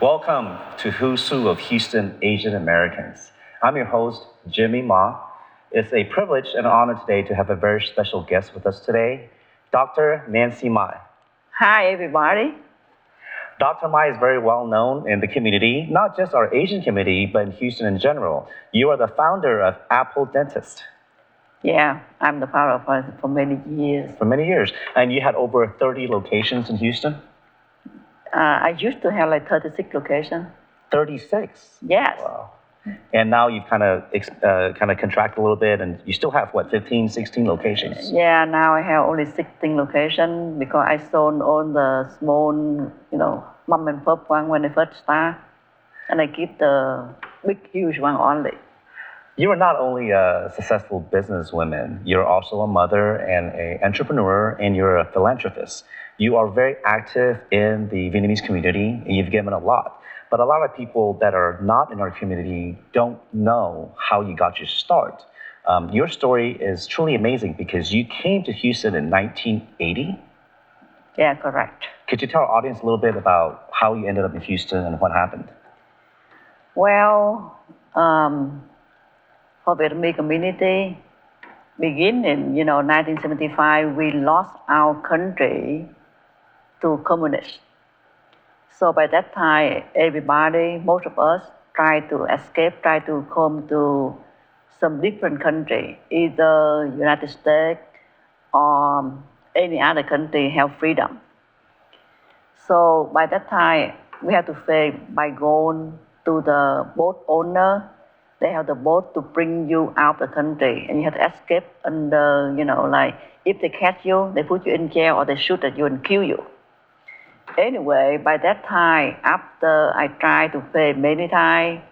Welcome to Who's Who of Houston Asian Americans. I'm your host, Jimmy Ma. It's a privilege and an honor today to have a very special guest with us today, Dr. Nancy Mai. Hi, everybody. Dr. Mai is very well known in the community, not just our Asian community, but in Houston in general. You are the founder of Apple Dentist. Yeah, I'm the founder for many years. For many years. And you had over 30 locations in Houston? I used to have like 36 locations. 36? Yes. Wow. And now you've kind of contracted a little bit, and you still have, 15, 16 locations? Yeah, now I have only 16 locations because I sold all the small, mom and pop one when I first start. And I keep the big, huge one only. You are not only a successful businesswoman, you're also a mother and an entrepreneur, and you're a philanthropist. You are very active in the Vietnamese community, and you've given a lot. But a lot of people that are not in our community don't know how you got your start. Your story is truly amazing because you came to Houston in 1980. Yeah, correct. Could you tell our audience a little bit about how you ended up in Houston and what happened? Well, for Vietnamese community, beginning, 1975, we lost our country to communists. So by that time, everybody, most of us, tried to escape, tried to come to some different country, either United States or any other country have freedom. So by that time, we had to face by going to the boat owner. They have the boat to bring you out of the country, and you have to escape under, if they catch you, they put you in jail or they shoot at you and kill you. Anyway, by that time, after I tried to pay many times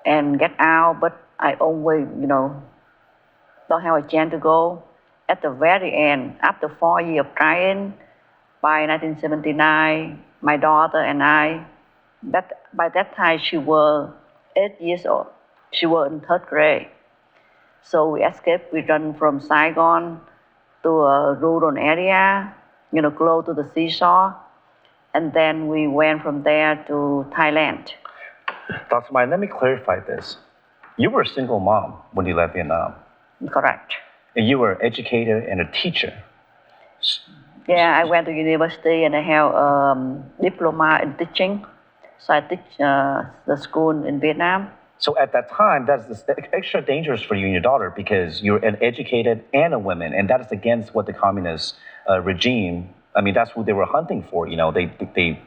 and get out, but I always, don't have a chance to go. At the very end, after 4 years of trying, by 1979, my daughter and I, by that time she was 8 years old. She was in third grade. So we escaped. We run from Saigon to a rural area, close to the seashore. And then we went from there to Thailand. Dr. Mai, let me clarify this. You were a single mom when you left Vietnam. Correct. And you were an educator and a teacher. Yeah, I went to university and I have a diploma in teaching. So I teach the school in Vietnam. So at that time, that's extra dangerous for you and your daughter because you're an educated and a woman, and that is against what the communist regime. I mean, that's who they were hunting for. The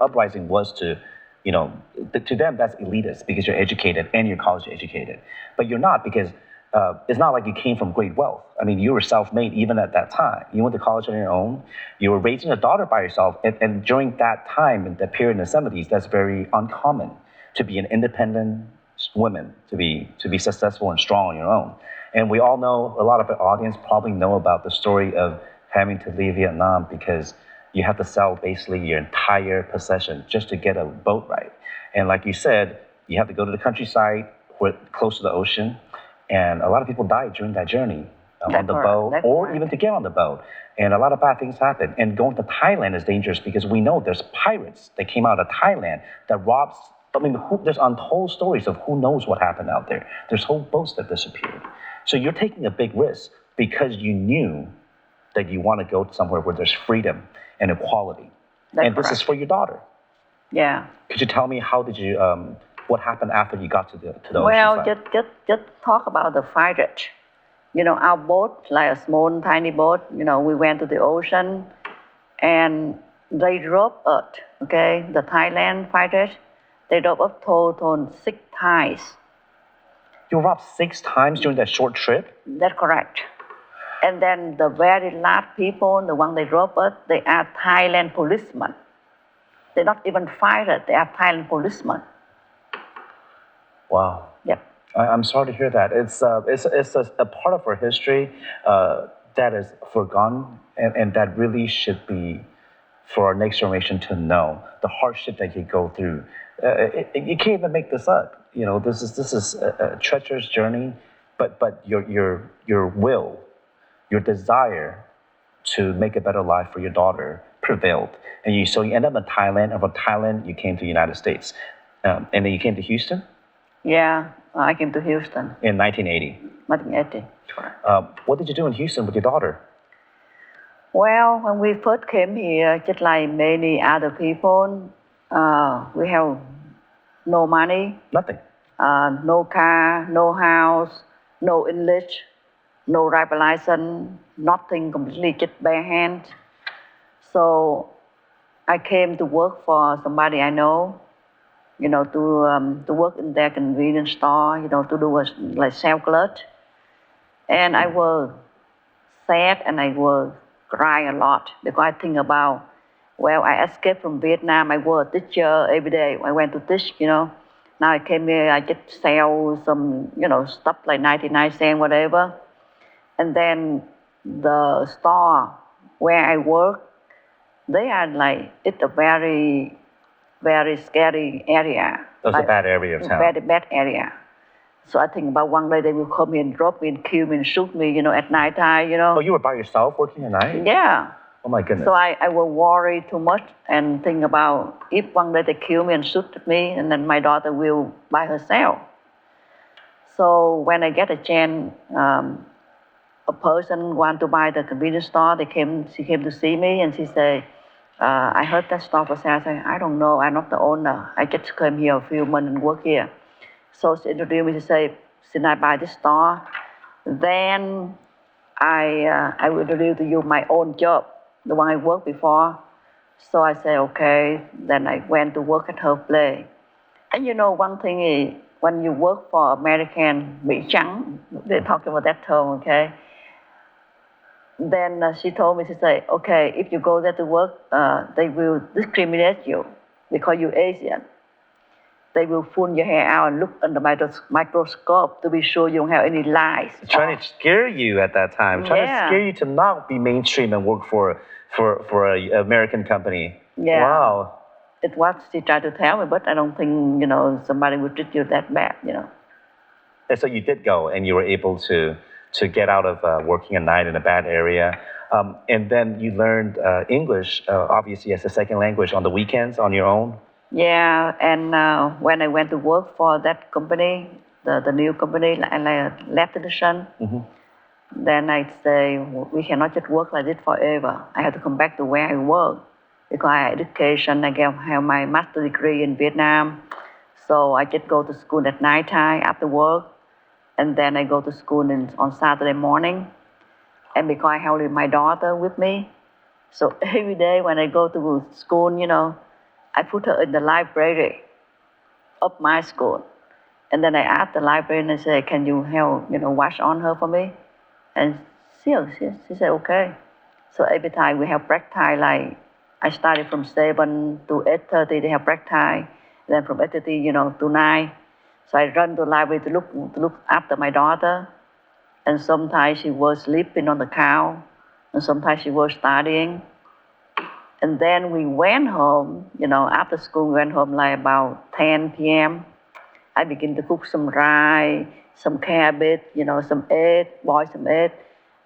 uprising was to them that's elitist because you're educated and you're college educated, but you're not because it's not like you came from great wealth. I mean, you were self-made even at that time. You went to college on your own. You were raising a daughter by yourself, and during that time, in that period in the 70s, that's very uncommon. To be an independent woman, to be successful and strong on your own. And we all know, a lot of the audience probably know about the story of having to leave Vietnam because you have to sell basically your entire possession just to get a boat ride. And like you said, you have to go to the countryside close to the ocean. And a lot of people died during that journey on the boat or even to get on the boat. And a lot of bad things happen. And going to Thailand is dangerous because we know there's pirates that came out of Thailand that robs. There's untold stories of who knows what happened out there. There's whole boats that disappeared. So you're taking a big risk because you knew that you want to go somewhere where there's freedom and equality. This is for your daughter. Yeah. Could you tell me what happened after you got to the ocean Well, side? just talk about the pirate. Our boat, like a small, tiny boat, we went to the ocean and they robbed us, okay? The Thailand pirates. They robbed us total 6 times. You were robbed 6 times during that short trip? That's correct. And then the very last people, the one they robbed us, they are Thailand policemen. They're not even pirates, they are Thailand policemen. Wow. Yep. I'm sorry to hear that. It's a part of our history that is forgotten and that really should be for our next generation to know the hardship that you go through. You can't even make this up. This is a treacherous journey, but your will, your desire to make a better life for your daughter prevailed, and you end up in Thailand, and from Thailand you came to the United States, and then you came to Houston Yeah, I came to Houston, in 1980. 1980. Correct. What did you do in Houston with your daughter? Well, when we first came here, just like many other people, we have no money, Nothing. no car, no house, no English, no driver license, nothing, completely just bare hands. So I came to work for somebody I know, to work in their convenience store, to do like sell clothes. And I was sad and I was cry a lot because I think about, well, I escaped from Vietnam. I was a teacher every day. I went to teach, Now I came here, I just sell some, stuff like 99 cents, whatever. And then the store where I work, they are like, it's a very, very scary area. That's a bad area of town. Very bad area. So I think about one day they will come in, drop me, and kill me, and shoot me, at night time, Oh, you were by yourself working at night? Yeah. Oh my goodness. So I will worry too much and think about if one day they kill me and shoot me, and then my daughter will by herself. So when I get a chance, a person want to buy the convenience store. She came to see me, and she said, "I heard that store for sale." I said, "I don't know. I'm not the owner. I just came here a few months and work here." So she introduced me to say, "Should I buy this store?" Then I will introduce to you my own job, the one I worked before. So I say, okay. Then I went to work at her place. And one thing is, when you work for American, Mỹ trắng, they talk about that term, okay? Then she told me, she said, okay, if you go there to work, they will discriminate you because you're Asian. They will pull your hair out and look under microscope to be sure you don't have any lies. Trying to scare you at that time. Trying to scare you to not be mainstream and work for an American company. Yeah. Wow. It's what she tried to tell me, but I don't think, somebody would treat you that bad, And so you did go, and you were able to get out of working at night in a bad area. And then you learned English, obviously, as a second language on the weekends on your own. Yeah, and when I went to work for that company, the new company, and I left the position, then I say, we cannot just work like this forever. I have to come back to where I work because I have education. I have my master's degree in Vietnam. So I just go to school at night time after work, and then I go to school on Saturday morning. And because I have my daughter with me, so every day when I go to school, I put her in the library of my school. And then I asked the librarian, I say, can you help, watch on her for me? And she said, okay. So every time we have break time, like I started from 7 to 8:30, they have break time. Then from 8:30, to 9. So I run to the library to look after my daughter. And sometimes she was sleeping on the couch, and sometimes she was studying. And then we went home, after school, we went home like about 10 p.m. I begin to cook some rice, some cabbage, some egg, boil some egg,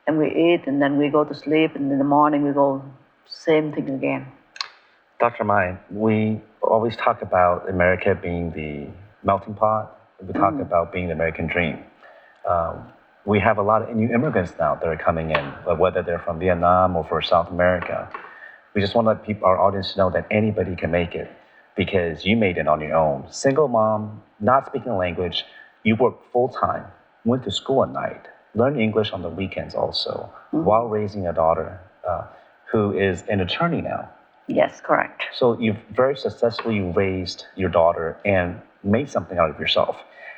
and we eat, and then we go to sleep, and in the morning we go, same thing again. Dr. Mai, we always talk about America being the melting pot. We talk about being the American dream. We have a lot of new immigrants now that are coming in, whether they're from Vietnam or from South America. We just want to let our audience know that anybody can make it because you made it on your own. Single mom, not speaking the language, you worked full time, went to school at night, learned English on the weekends also, while raising a daughter who is an attorney now. Yes, correct. So you've very successfully raised your daughter and made something out of yourself.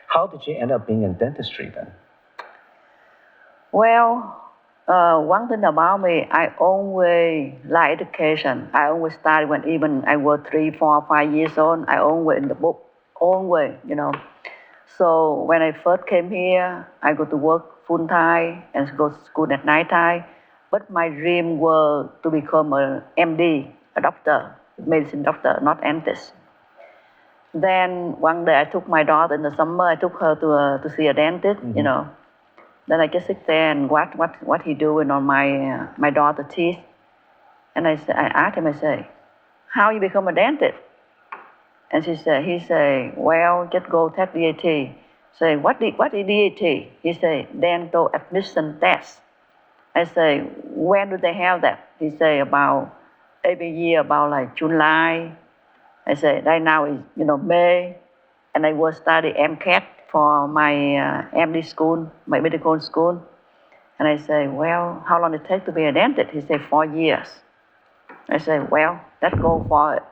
How did you end up being in dentistry then? Well, one thing about me, I always like education. I always study when even I was 3, 4, 5 years old. I always in the book, always, So when I first came here, I go to work full time and go to school at night time. But my dream was to become a MD, a doctor, medicine doctor, not dentist. Then one day I took my daughter in the summer. I took her to see a dentist, Then I just sit there and what he doing on my daughter's teeth. And I asked him, I say, how you become a dentist? And he said, well, just go take DAT. Say, what is DAT? He said, dental admission test. I say, when do they have that? He say, about every year, about like July. I say, right now is, May. And I will study MCAT for my MD school, my medical school. And I say, well, how long it take to be a dentist? He said, 4 years. I said, well, let's go for it.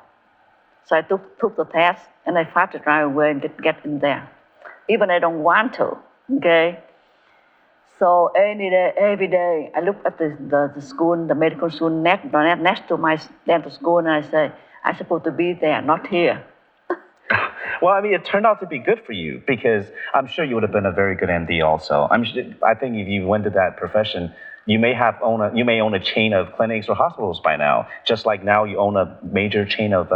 So I took the test and I passed it right away and get in there. Even I don't want to, okay? So every day, I look at the school, the medical school next to my dental school, and I say, I'm supposed to be there, not here. Well, I mean, it turned out to be good for you because I'm sure you would have been a very good MD also. I think if you went to that profession, you may own a chain of clinics or hospitals by now, just like now you own a major chain of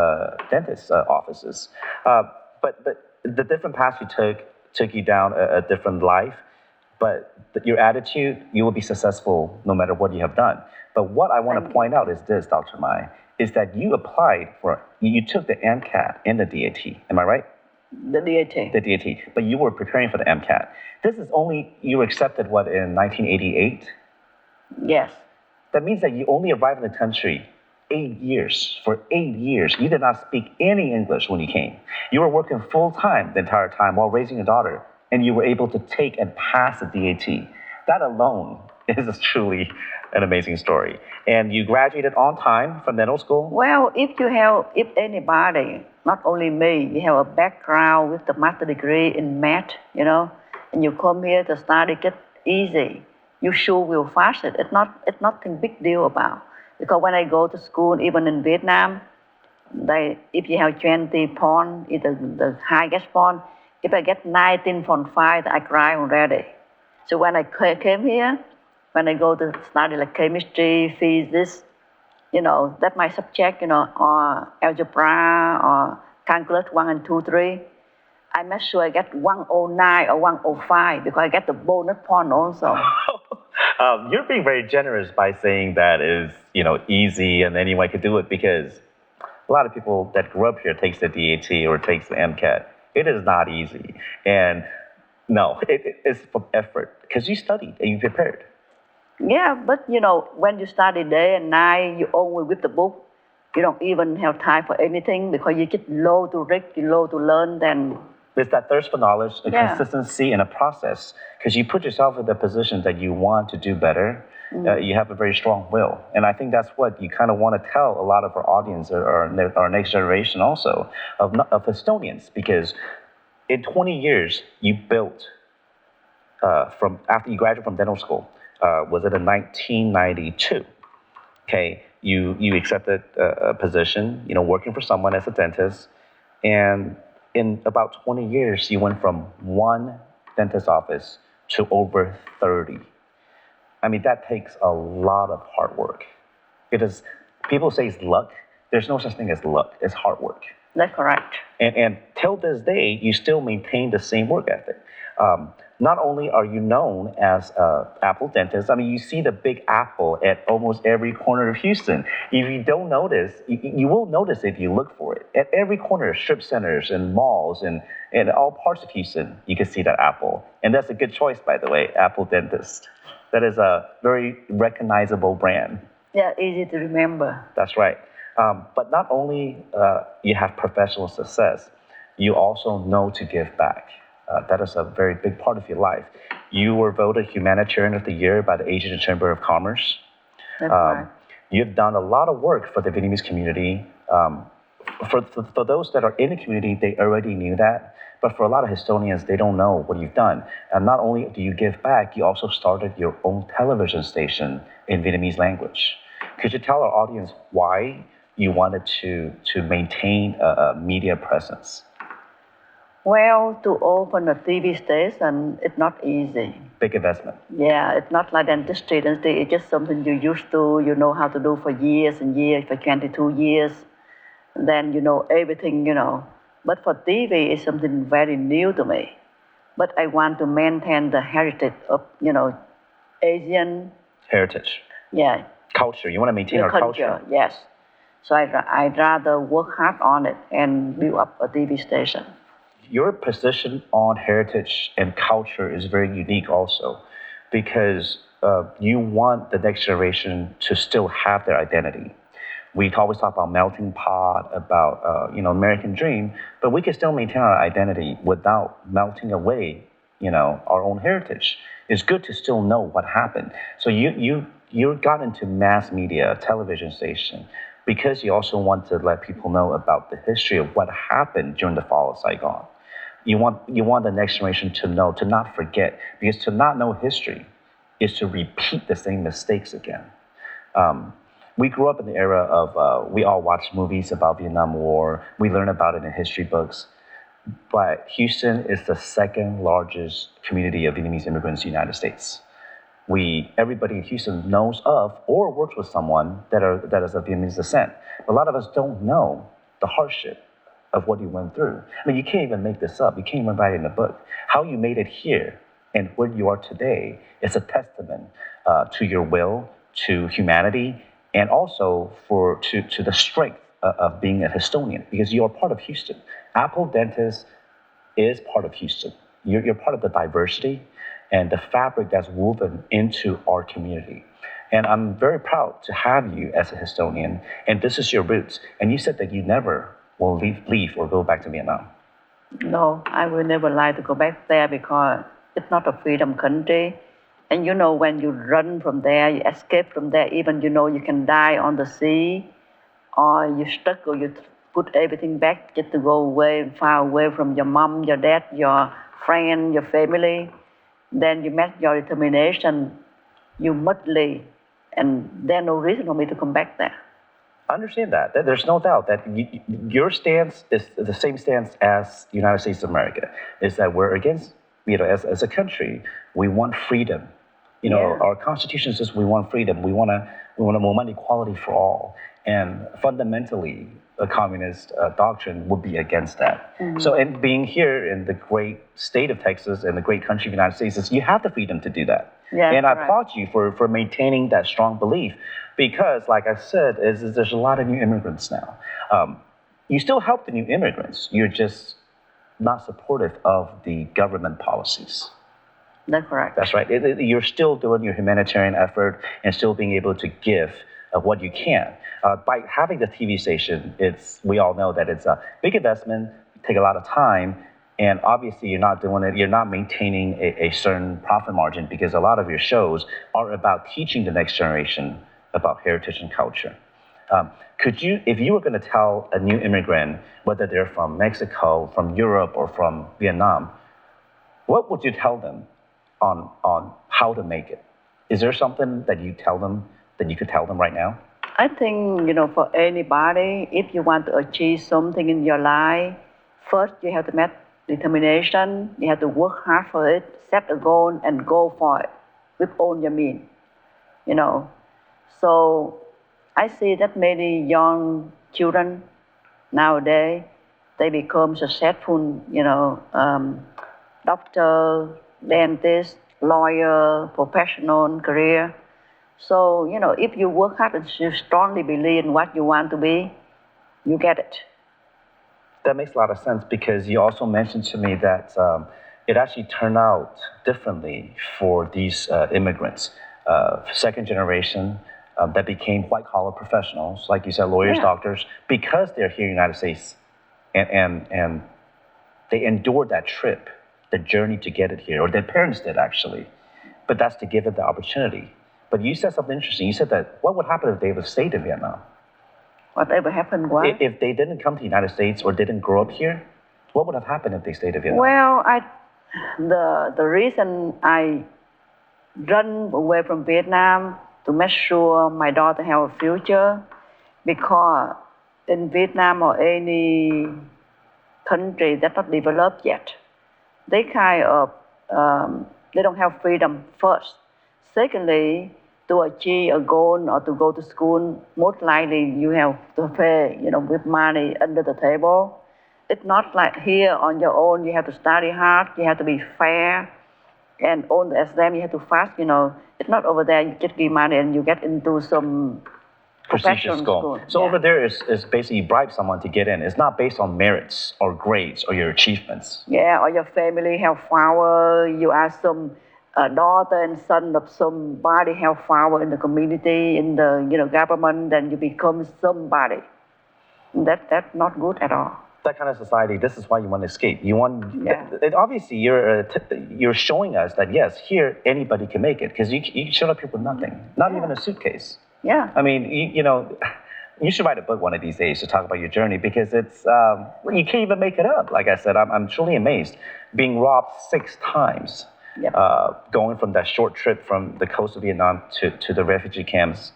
dentist offices. But the different paths you took you down a different life, but your attitude, you will be successful no matter what you have done. But what I want to point out is this, Dr. Mai, is that you took the MCAT and the DAT. Am I right? The DAT. The DAT. But you were preparing for the MCAT. You were accepted, in 1988? Yes. That means that you only arrived in the country 8 years. For 8 years, you did not speak any English when you came. You were working full time the entire time while raising a daughter, and you were able to take and pass the DAT. That alone is truly an amazing story. And you graduated on time from dental school? Well, if anybody, not only me, you have a background with a master degree in math, and you come here to study, get easy, you sure will pass it. It's nothing big deal about. Because when I go to school, even in Vietnam, if you have 20 points, the highest point, if I get 19.5, I cry already. So when I came here, when I go to study like chemistry, physics, that's my subject, or algebra or calculus 1 and 2, 3. I make sure I get 109 or 105 because I get the bonus point also. You're being very generous by saying that is, easy and anyone could do it because a lot of people that grew up here takes the DAT or takes the MCAT. It is not easy. And no, it's from effort because you studied and you prepared. Yeah, but when you study day and night, you only with the book. You don't even have time for anything because you get low to read, you low to learn, then... It's that thirst for knowledge, the consistency, and a process. Because you put yourself in the position that you want to do better. You have a very strong will. And I think that's what you kind of want to tell a lot of our audience or our next generation also of Estonians. Because in 20 years, you built, after you graduated from dental school, was it in 1992? Okay, you accepted a position, working for someone as a dentist, and in about 20 years, you went from one dentist office to over 30. I mean, that takes a lot of hard work. People say it's luck. There's no such thing as luck. It's hard work. That's correct. And till this day, you still maintain the same work ethic. Not only are you known as Apple Dentist, I mean, you see the big apple at almost every corner of Houston. If you don't notice, you will notice if you look for it. At every corner, strip centers and malls and in all parts of Houston, you can see that apple. And that's a good choice, by the way, Apple Dentist. That is a very recognizable brand. Yeah, easy to remember. That's right. But not only you have professional success, you also know to give back. That is a very big part of your life. You were voted Humanitarian of the Year by the Asian Chamber of Commerce. That's right. You've done a lot of work for the Vietnamese community. For those that are in the community, they already knew that. But for a lot of Estonians, they don't know what you've done. And not only do you give back, you also started your own television station in Vietnamese language. Could you tell our audience why you wanted to maintain a media presence? Well, to open a TV station, it's not easy. Big investment. Yeah, it's not like dentistry. Dentistry is just something you used to, you know how to do for years and years, for 22 years. Then you know everything, But for TV, it's something very new to me. But I want to maintain the heritage of, Asian. Heritage. Yeah. culture. You want to maintain the our culture. Yes. So I'd rather work hard on it and build up a TV station. Your position on heritage and culture is very unique also, because you want the next generation to still have their identity. We always talk about melting pot, about American dream, but we can still maintain our identity without melting away, our own heritage. It's good to still know what happened. So you got into mass media, television station, because you also want to let people know about the history of what happened during the fall of Saigon. You want the next generation to know, to not forget, because to not know history is to repeat the same mistakes again. We grew up in the era of we all watched movies about Vietnam War. We learn about it in history books. But Houston is the second largest community of Vietnamese immigrants in the United States. Everybody in Houston knows of or works with someone that is of Vietnamese descent. But a lot of us don't know the hardship of what you went through. I mean, you can't even make this up. You can't even write it in a book. How you made it here and where you are today is a testament to your will, to humanity, and also to the strength of being a Houstonian, because you are part of Houston. Apple Dentist is part of Houston. You're part of the diversity and the fabric that's woven into our community. And I'm very proud to have you as a Houstonian, and this is your roots. And you said that you never will leave or go back to Vietnam. No, I will never like to go back there because it's not a freedom country. And when you run from there, you escape from there, even you can die on the sea, or you stuck, or you put everything back just to go away, far away from your mom, your dad, your friend, your family. Then you met your determination, you must leave. And there's no reason for me to come back there. I understand that. There's no doubt that your stance is the same stance as the United States of America, is that we're against, as a country, we want freedom. Our Constitution says we want freedom. We want equality for all. And fundamentally, a communist doctrine would be against that. Mm-hmm. So, and being here in the great state of Texas and the great country of the United States, you have the freedom to do that. Yeah, and I applaud you for maintaining that strong belief, because, like I said, there's a lot of new immigrants now. You still help the new immigrants. You're just not supportive of the government policies. That's correct. That's right. You're still doing your humanitarian effort and still being able to give what you can. By having the TV station, we all know that it's a big investment, take a lot of time, and obviously you're not doing it, you're not maintaining a certain profit margin, because a lot of your shows are about teaching the next generation about heritage and culture. Could you, if you were going to tell a new immigrant, whether they're from Mexico, from Europe, or from Vietnam, what would you tell them on how to make it? Is there something that you could tell them right now? I think, for anybody, if you want to achieve something in your life, first you have to make determination, you have to work hard for it, set a goal and go for it with all your means, So I see that many young children nowadays, they become successful, doctor, dentist, lawyer, professional career. So, if you work hard and you strongly believe in what you want to be, you get it. That makes a lot of sense, because you also mentioned to me that it actually turned out differently for these immigrants, second generation, that became white-collar professionals, like you said, lawyers, doctors, because they're here in the United States, and they endured that trip, the journey to get it here, or their parents did actually, but that's to give it the opportunity. But you said something interesting. You said that what would happen if they would have stayed in Vietnam? Whatever happened, what? If they didn't come to the United States or didn't grow up here, what would have happened if they stayed in Vietnam? Well, the reason I run away from Vietnam to make sure my daughter have a future, because in Vietnam or any country that's not developed yet, they they don't have freedom first. Secondly, to achieve a goal or to go to school, most likely you have to pay, with money under the table. It's not like here on your own. You have to study hard. You have to be fair. And on the exam, you have to fast, It's not over there, you just give money and you get into some Procedure professional school. school. So Yeah. over there is basically you bribe someone to get in. It's not based on merits or grades or your achievements. Yeah, or your family have power, you are some daughter and son of somebody have power in the community, in the government, then you become somebody. That's not good at all. That kind of society, this is why you want to escape. You want, Yeah. obviously, you're showing us that yes, here anybody can make it because you showed up here with nothing, not even a suitcase. Yeah. I mean, you should write a book one of these days to talk about your journey because it's you can't even make it up. Like I said, I'm truly amazed. Being robbed 6 times, Yep. Going from that short trip from the coast of Vietnam to the refugee camps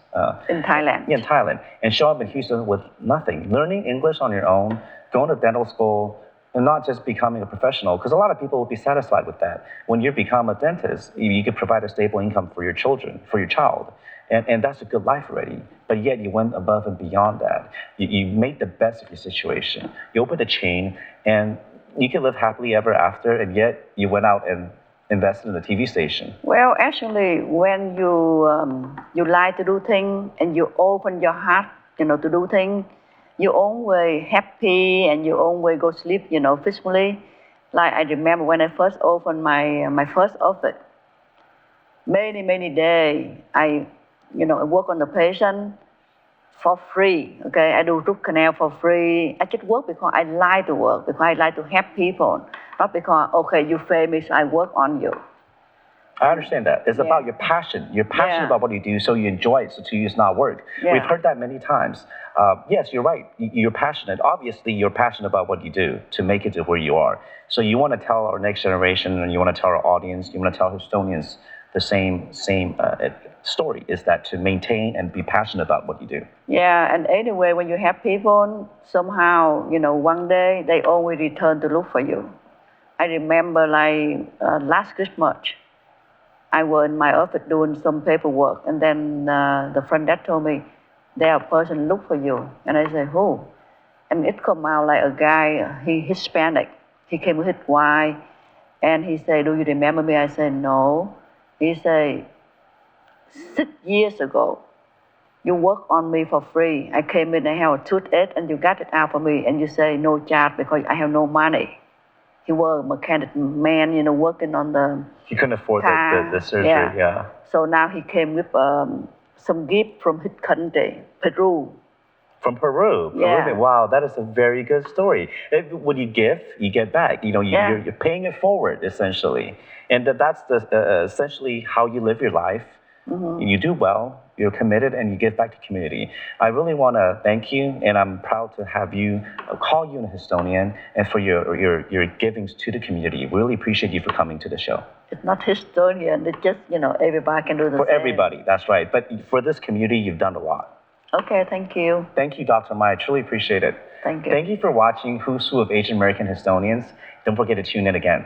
In Thailand. in Thailand, and show up in Houston with nothing, learning English on your own, going to dental school, and not just becoming a professional, because a lot of people will be satisfied with that. When you become a dentist, you can provide a stable income for your children, for your child, and that's a good life already. But yet you went above and beyond that. You made the best of your situation. You opened a chain, and you can live happily ever after, and yet you went out and invested in a TV station. Well, actually, when you like to do things and you open your heart, to do things, you always happy and you always go sleep, peacefully. Like I remember when I first opened my first office, many days I work on the patient for free. Okay, I do root canal for free. I just work because I like to work, because I like to help people, not because you famous, I work on you. I understand that. It's about your passion. You're passionate about what you do, so you enjoy it, so to you it's not work. Yeah. We've heard that many times. Yes, you're right. You're passionate. Obviously, you're passionate about what you do to make it to where you are. So you want to tell our next generation, and you want to tell our audience, you want to tell Estonians the same story, is that to maintain and be passionate about what you do. Yeah, and anyway, when you have people, somehow, one day they always return to look for you. I remember last Christmas, I was in my office doing some paperwork, and then the front desk told me, there a person look for you. And I said, who? And it come out like a guy, he Hispanic. He came with his wife, and he said, do you remember me? I said, no. He said, 6 years ago, you worked on me for free. I came in, I have a toothache, and you got it out for me, and you say no charge because I have no money. He was a mechanic man, working on the He couldn't afford the surgery, yeah. So now he came with some gift from his country, Peru. From Peru. Yeah. Peruvian. Wow, that is a very good story. When you give, you get back. You're paying it forward, essentially. And that's essentially how you live your life. Mm-hmm. You do well, you're committed, and you give back to the community. I really want to thank you, and I'm proud to have you, call you an Estonian, and for your givings to the community. Really appreciate you for coming to the show. It's not Estonian, it's just, everybody can do the same. For everybody, that's right. But for this community, you've done a lot. Okay, thank you. Thank you, Dr. Mai. I truly appreciate it. Thank you. Thank you for watching Who's Who of Asian American Estonians. Don't forget to tune in again.